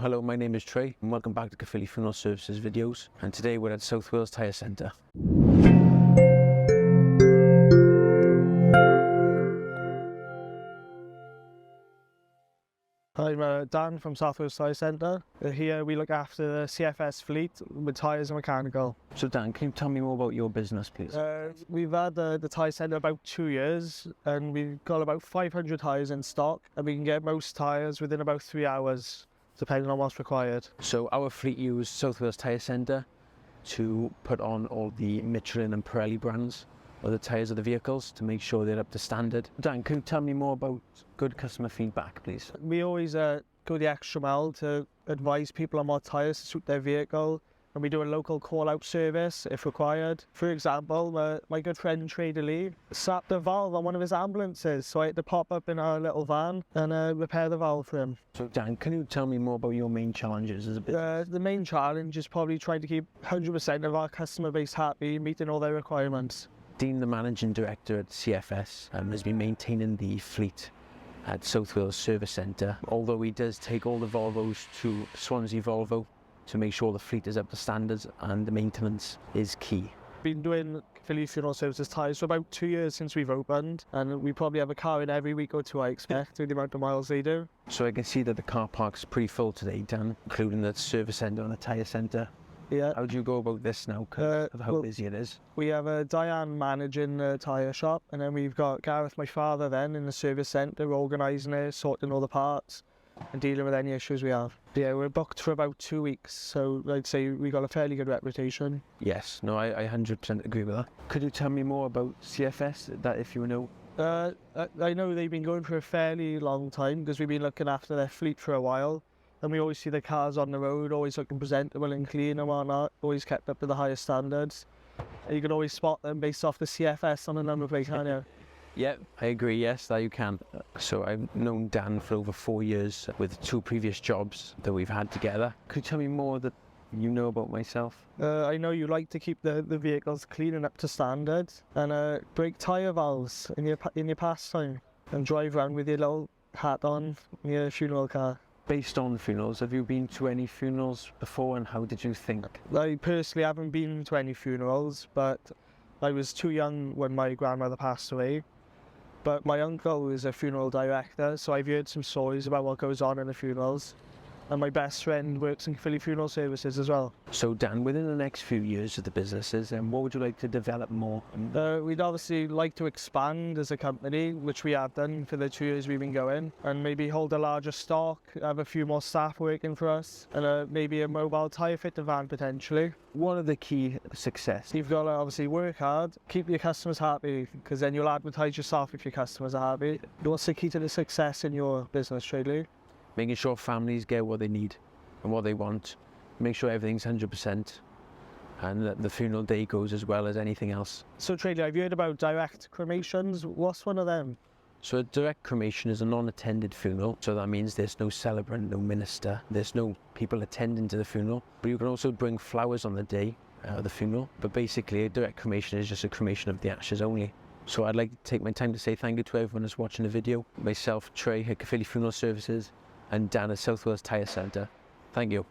Hello, my name is Trey and welcome back to CFS Funerals Services videos, and today we're at South Wales Tyre Centre. I'm Dan from South Wales Tyre Centre. Here we look after the CFS fleet with tyres and mechanical. So Dan, can you tell me more about your business, please? We've had the tyre centre about 2 years and we've got about 500 tyres in stock, and we can get most tyres within about 3 hours, depending on what's required. So our fleet use South Wales Tyre Centre to put on all the Michelin and Pirelli brands of the tyres of the vehicles to make sure they're up to standard. Dan, can you tell me more about good customer feedback, please? We always go the extra mile to advise people on what tyres to suit their vehicle, and we do a local call-out service if required. For example, my good friend Trey and Dan sapped a valve on one of his ambulances, so I had to pop up in our little van and repair the valve for him. So Dan, can you tell me more about your main challenges as a business? The main challenge is probably trying to keep 100% of our customer base happy, meeting all their requirements. Dean, the Managing Director at CFS, has been maintaining the fleet at South Wales Service Centre, although he does take all the Volvos to Swansea Volvo to make sure the fleet is up to standards and the maintenance is key. Been doing CFS Funeral Services tyres for about 2 years since we've opened, and we probably have a car in every week or two, I expect, with the amount of miles they do. So I can see that the car park's pretty full today, Dan, including the service centre and the tyre centre. Yeah. How do you go about this now, because of how busy it is? We have Diane managing the tyre shop, and then we've got Gareth, my father, then in the service centre, organising it, sorting all the parts and dealing with any issues we have. Yeah, we're booked for about 2 weeks, so I'd say we got a fairly good reputation. Yes, no, I 100% agree with that. Could you tell me more about CFS, that if you know? I know they've been going for a fairly long time because we've been looking after their fleet for a while. And we always see the cars on the road, always looking presentable and clean and whatnot, always kept up to the highest standards. And you can always spot them based off the CFS on the number plate, can't you? Yeah, I agree, yes, that you can. So I've known Dan for over 4 years with 2 previous jobs that we've had together. Could you tell me more that you know about myself? I know you like to keep the vehicles clean and up to standard, and break tyre valves in your pastime, and drive around with your little hat on in your funeral car. Based on funerals, have you been to any funerals before, and how did you think? I personally haven't been to any funerals, but I was too young when my grandmother passed away. But my uncle is a funeral director, so I've heard some stories about what goes on in the funerals. And my best friend works in CFS Funeral Services as well. So Dan, within the next few years of the businesses, what would you like to develop more? We'd obviously like to expand as a company, which we have done for the 2 years we've been going, and maybe hold a larger stock, have a few more staff working for us, and maybe a mobile tyre fitter van potentially. What are the key success? You've got to obviously work hard, keep your customers happy, because then you'll advertise yourself if your customers are happy. What's the key to the success in your business, Trey? Making sure families get what they need and what they want. Make sure everything's 100% and that the funeral day goes as well as anything else. So Trey, I've heard about direct cremations. What's one of them? So a direct cremation is a non-attended funeral. So that means there's no celebrant, no minister, there's no people attending to the funeral. But you can also bring flowers on the day of the funeral. But basically a direct cremation is just a cremation of the ashes only. So I'd like to take my time to say thank you to everyone that's watching the video. Myself, Trey at CFS Funeral Services, and Dan at South Wales Tyre Centre. Thank you.